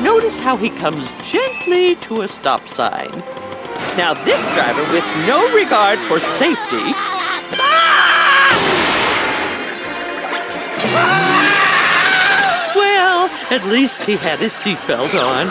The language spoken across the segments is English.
Notice how he comes gently to a stop sign. Now this driver, with no regard for safety... Well, at least he had his seatbelt on.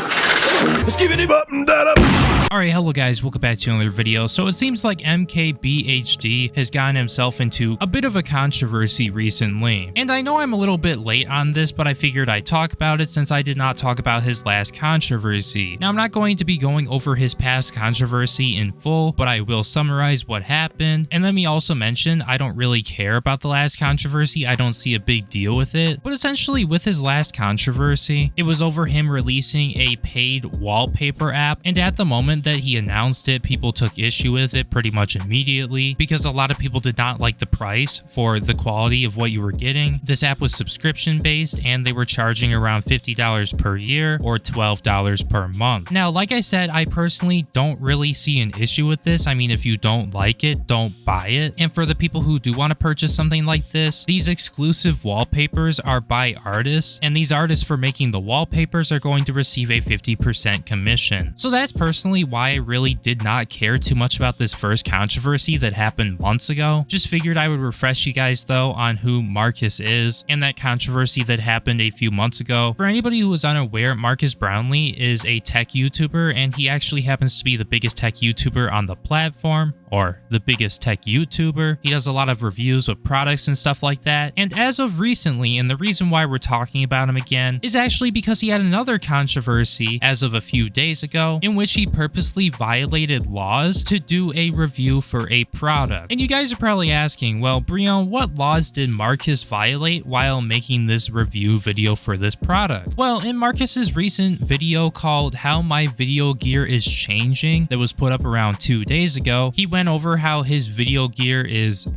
Alright, hello guys, welcome back to another video. So it seems like MKBHD has gotten himself into a bit of a controversy recently. And I know I'm a little bit late on this, but I figured I'd talk about it since I did not talk about his last controversy. Now, I'm not going to be going over his past controversy in full, but I will summarize what happened. And let me also mention, I don't really care about the last controversy. I don't see a big deal with it. But essentially, with his last controversy, it was over him releasing a paid wallpaper app. And at the moment that he announced it, people took issue with it pretty much immediately because a lot of people did not like the price for the quality of what you were getting. This app was subscription based and they were charging around $50 per year or $12 per month. Now, like I said, I personally don't really see an issue with this. I mean, if you don't like it, don't buy it. And for the people who do want to purchase something like this, these exclusive wallpapers are by artists, and these artists for making the wallpapers are going to receive a 50% commission. So that's personally why I really did not care too much about this first controversy that happened months ago. Just figured I would refresh you guys though on who Marques is and that controversy that happened a few months ago. For anybody who is unaware, Marques Brownlee is a tech YouTuber, and he actually happens to be the biggest tech YouTuber on the platform, or the biggest tech YouTuber. He does a lot of reviews of products and stuff like that. And as of recently, and the reason why we're talking about him again is actually because he had another controversy as of a few days ago in which he purposely violated laws to do a review for a product. And you guys are probably asking, well, Breone, what laws did Marques violate while making this review video for this product? Well, in Marques's recent video called How My Video Gear is Changing that was put up around 2 days ago, he went over how his video gear is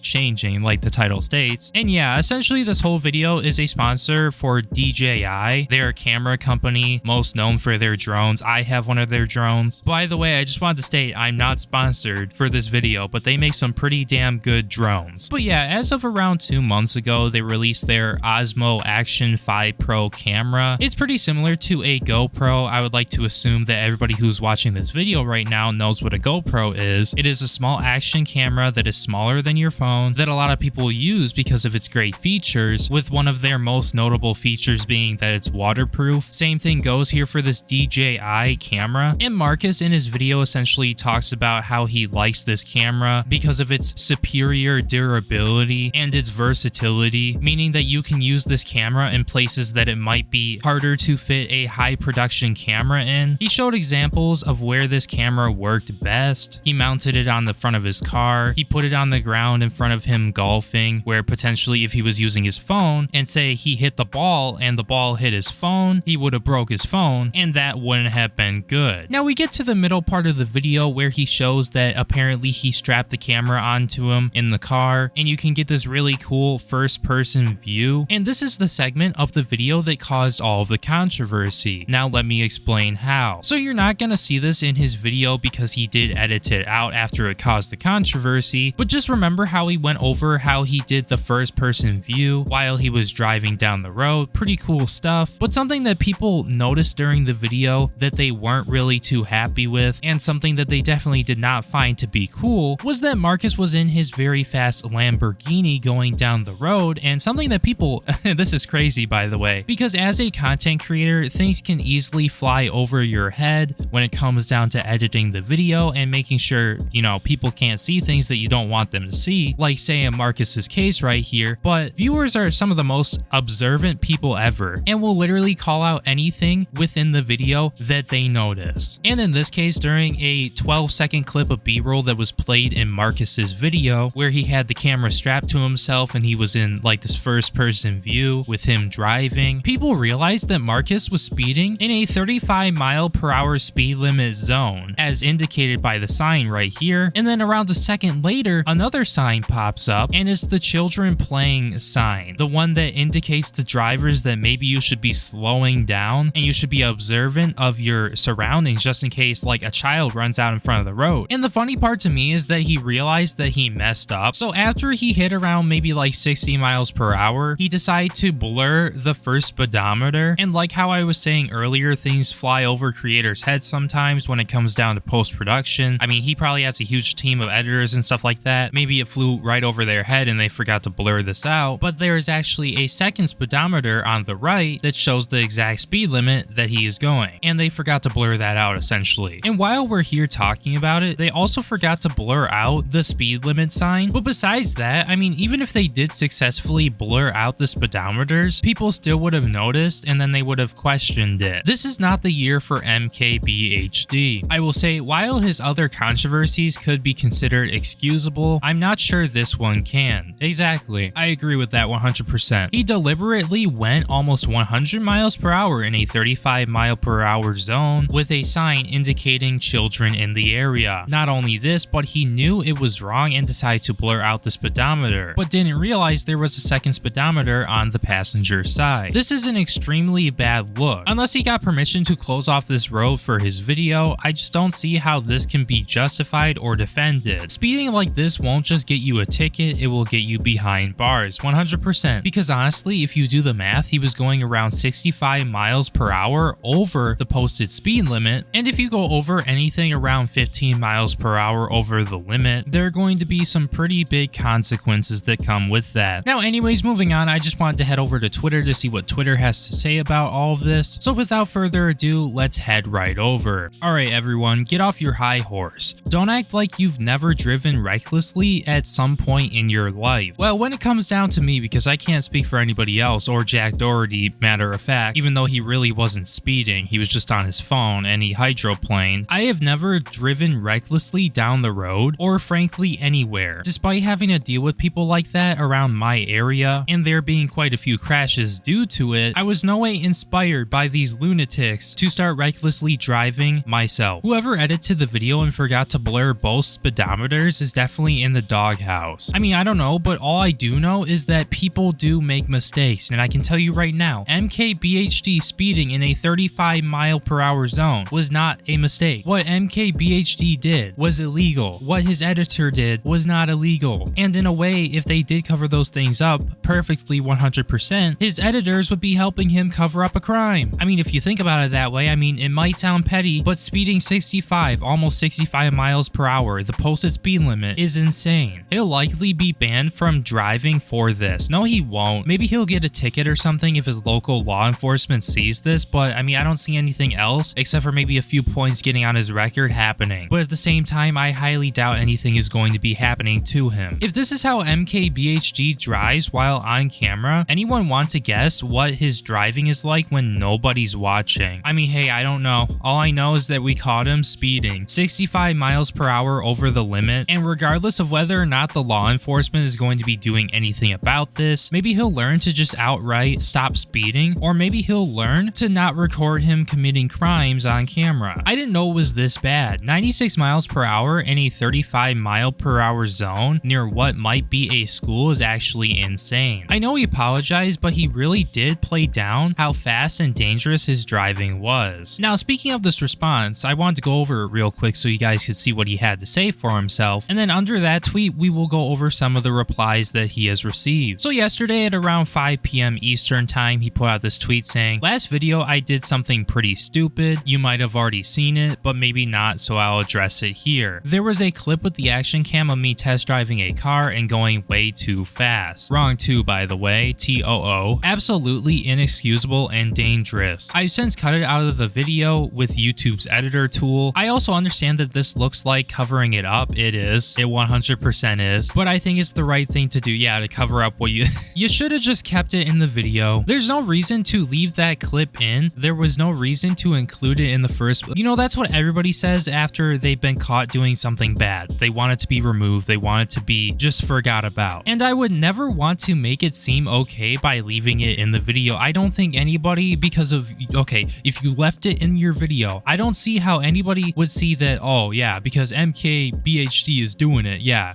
changing, like the title states. And yeah, essentially this whole video is a sponsor for DJI. They're a camera company most known for their drones. I have one of their drones. By the way, I just wanted to state I'm not sponsored for this video, but they make some pretty damn good drones. But yeah, as of around 2 months ago, they released their Osmo Action 5 Pro camera. It's pretty similar to a GoPro. I would like to assume that everybody who's watching this video right now knows what a GoPro is. It is a small action camera that is smaller than your phone that a lot of people use because of its great features, with one of their most notable features being that it's waterproof. Same thing goes here for this DJI camera. And Marques in his video essentially talks about how he likes this camera because of its superior durability and its versatility, meaning that you can use this camera in places that it might be harder to fit a high production camera in. He showed examples of where this camera worked best. He mounted it on the front of his car. He put it on the ground in front of him golfing, where potentially if he was using his phone and say he hit the ball and the ball hit his phone, he would have broke his phone and that wouldn't have been good. Now we get to the middle part of the video where he shows that apparently he strapped the camera onto him in the car, and you can get this really cool first person view. And this is the segment of the video that caused all of the controversy. Now let me explain how. So you're not gonna see this in his video because he did edit it out after it caused the controversy, but just remember how he went over how he did the first person view while he was driving down the road. Pretty cool stuff. But something that people noticed during the video that they weren't really too happy with, and something that they definitely did not find to be cool, was that Marques was in his very fast Lamborghini going down the road. And something that people this is crazy, by the way, because as a content creator, things can easily fly over your head when it comes down to editing the video and making sure, you know, people can't see things that you don't want them to see, like say in Marques's case right here. But viewers are some of the most observant people ever and will literally call out anything within the video that they notice. And in this case, during a 12-second clip of B-roll that was played in Marques's video where he had the camera strapped to himself and he was in like this first person view with him driving, people realized that Marques was speeding in a 35-mile-per-hour speed limit zone as indicated by the sign right here. And then around a second later, another sign pops up, and it's the children playing sign, the one that indicates to drivers that maybe you should be slowing down and you should be observant of your surroundings just in case like a child runs out in front of the road. And the funny part to me is that he realized that he messed up. So after he hit around maybe like 60 miles per hour, he decided to blur the first speedometer. And like how I was saying earlier, things fly over creators' heads sometimes when it comes down to post-production. I mean, he probably has a huge team of editors and stuff like that. Maybe it flew right over their head and they forgot to blur this out, but there is actually a second speedometer on the right that shows the exact speed limit that he is going, and they forgot to blur that out essentially. And while we're here talking about it, they also forgot to blur out the speed limit sign. But besides that, I mean, even if they did successfully blur out the speedometers, people still would have noticed and then they would have questioned it. This is not the year for MKBHD. I will say, while his other controversies could be considered excusable, I'm not sure this one can. Exactly. I agree with that 100%. He deliberately went almost 100 miles per hour in a 35 mile per hour zone with a sign indicating children in the area. Not only this, but he knew it was wrong and decided to blur out the speedometer, but didn't realize there was a second speedometer on the passenger side. This is an extremely bad look. Unless he got permission to close off this road for his video, I just don't see how this can be justified or defended. Speeding like this won't just get you a ticket, it will get you behind bars, 100%. Because honestly, if you do the math, he was going around 65 miles per hour over the posted speed limit, and if you go over anything around 15 miles per hour over the limit, there are going to be some pretty big consequences that come with that. Now anyways, moving on, I just wanted to head over to Twitter to see what Twitter has to say about all of this. So without further ado, let's head right over. Alright everyone, get off your high horse. Don't act like you've never driven recklessly at some point in your life. Well, when it comes down to me, because I can't speak for anybody else or Jack Doherty, matter of fact, even though he really wasn't speeding, he was just on his phone and he hydroplaned, I have never driven recklessly down the road or frankly anywhere. Despite having to deal with people like that around my area and there being quite a few crashes due to it, I was no way inspired by these lunatics to start recklessly driving myself. Whoever edited the video and forgot to blur both speedometers is definitely in the doghouse. I mean, I don't know, but all I do know is that people do make mistakes, and I can tell you right now, MKBHD speeding in a 35 mile per hour zone was not a mistake. What MKBHD did was illegal. What his editor did was not illegal. And in a way, if they did cover those things up perfectly 100%, his editors would be helping him cover up a crime. I mean, if you think about it that way, I mean, it might sound petty, but speeding 65, almost 65 miles per hour, the posted speed limit, is insane. He'll likely be banned from driving for this. No, he won't. Maybe he'll get a ticket or something if his local law enforcement sees this, but I mean, I don't see anything else except for maybe a few points getting on his record happening. But at the same time, I highly doubt anything is going to be happening to him. If this is how MKBHD drives while on camera, anyone want to guess what his driving is like when nobody's watching? I mean, hey, I don't know. All I know is that we caught him speeding 65 miles per hour over the limit, and regardless of whether or not the law enforcement is going to be doing anything about this, maybe he'll learn to just outright stop speeding, or maybe he'll learn to not record him committing crimes on camera. I didn't know it was this bad. 96 miles per hour in a 35 mile per hour zone near what might be a school is actually insane. I know he apologized, but he really did play down how fast and dangerous his driving was. Now, speaking of this response, I wanted to go over it real quick so you guys could see what he had to say for himself, and then under that tweet, we will go over some of the replies that he has received. So yesterday at around 5 p.m. Eastern time, he put out this tweet saying, "Last video I did something pretty stupid. You might have already seen it, but maybe not, so I'll address it here. There was a clip with the action cam of me test driving a car and going way too fast. Wrong too, by the way, TOO. Absolutely inexcusable and dangerous. I've since cut it out of the video with YouTube's editor tool. I also understand that this looks like covering it up. It is. It 100% is. But I think it's the right thing to do, yeah, to cover up what you... You should have just kept it in the video. There's no reason to leave that clip in. There was no reason to include it in the first... You know, that's what everybody says after they've been caught doing something bad. They want it to be removed. They want it to be just forgot about. And I would never want to make it seem okay by leaving it in the video. I don't think anybody, because of... Okay, if you left it in your video, I don't see how anybody would see that, oh yeah, because MKBHD is doing it, yeah,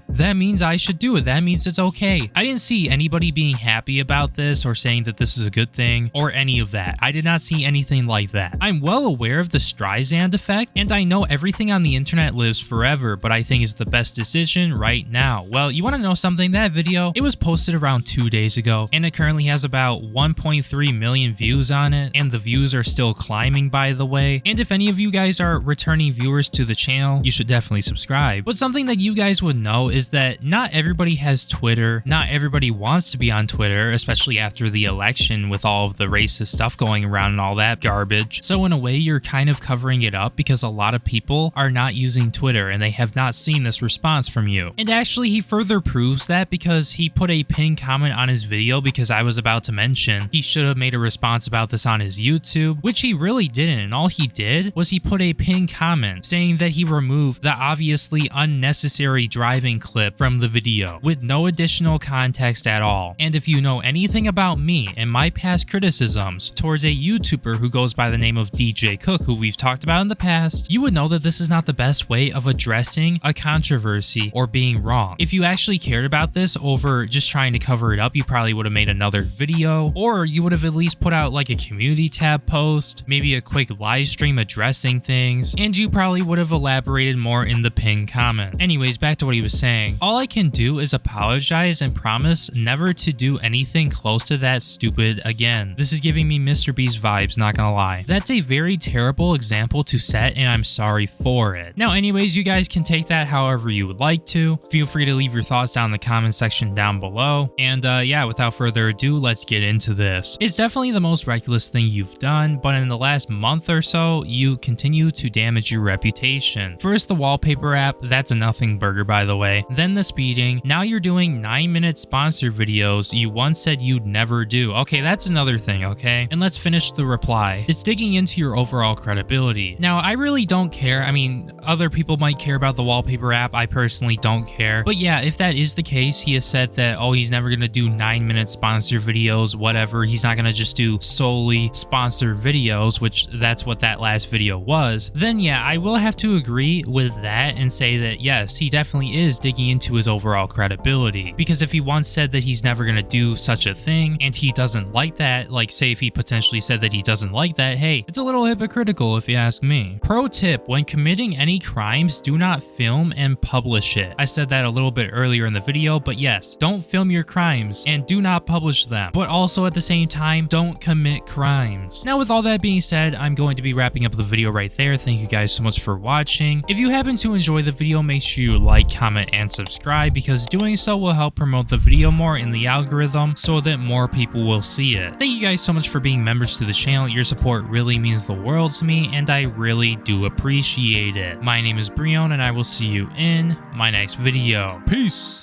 that means I should do it. That means it's okay. I didn't see anybody being happy about this or saying that this is a good thing or any of that. I did not see anything like that. I'm well aware of the the Streisand effect, and I know everything on the internet lives forever, but I think it's the best decision right now. Well, you want to know something? That video, it was posted around 2 days ago, and it currently has about 1.3 million views on it, and the views are still climbing, by the way. And if any of you guys are returning viewers to the channel, you should definitely subscribe. But something that you guys would know is that not everybody has Twitter, not everybody wants to be on Twitter, especially after the election with all of the racist stuff going around and all that garbage. So in a way, you're kind of covering it up because a lot of people are not using Twitter and they have not seen this response from you. And actually, he further proves that because he put a pinned comment on his video, because I was about to mention he should have made a response about this on his YouTube, which he really didn't. And all he did was he put a pinned comment saying that he removed the obviously unnecessary driving clip from the video with no additional context at all. And if you know anything about me and my past criticisms towards a YouTuber who goes by the name of DJ Cook, who we've talked about in the past, you would know that this is not the best way of addressing a controversy or being wrong. If you actually cared about this over just trying to cover it up, you probably would have made another video, or you would have at least put out like a community tab post, maybe a quick live stream addressing things, and you probably would have elaborated more in the pinned comment. Anyways, back to what he was saying. All I can do is apologize and promise never to do anything close to that stupid again. This is giving me Mr. Beast vibes, not gonna lie. That's a very terrible example to set, and I'm sorry for it. Now, anyways, you guys can take that however you would like to. Feel free to leave your thoughts down in the comment section down below. And yeah, without further ado, let's get into this. It's definitely the most reckless thing you've done, but in the last month or so, you continue to damage your reputation. First, the wallpaper app, that's a nothing burger, by the way. Then the speeding. Now you're doing 9-minute sponsor videos you once said you'd never do. Okay, that's another thing, okay? And let's finish the reply. It's digging into your overall credibility. Now, I really don't care. I mean, other people might care about the wallpaper app. I personally don't care. But yeah, if that is the case, he has said that, oh, he's never gonna do 9-minute sponsor videos, whatever. He's not gonna just do solely sponsor videos, which that's what that last video was. Then yeah, I will have to agree with that and say that yes, he definitely is digging into his overall credibility. Because if he once said that he's never gonna do such a thing and he doesn't like that, like say if he potentially said that he doesn't like that, hey, it's a little hypocritical if you ask me. Pro tip, when committing any crimes, do not film and publish it. I said that a little bit earlier in the video, but yes, don't film your crimes and do not publish them. But also at the same time, don't commit crimes. Now with all that being said, I'm going to be wrapping up the video right there. Thank you guys so much for watching. If you happen to enjoy the video, make sure you like, comment, and subscribe, because doing so will help promote the video more in the algorithm so that more people will see it. Thank you guys so much for being members to the channel. Your support really means the world to me, and I really do appreciate it. My name is Breone, and I will see you in my next video. Peace!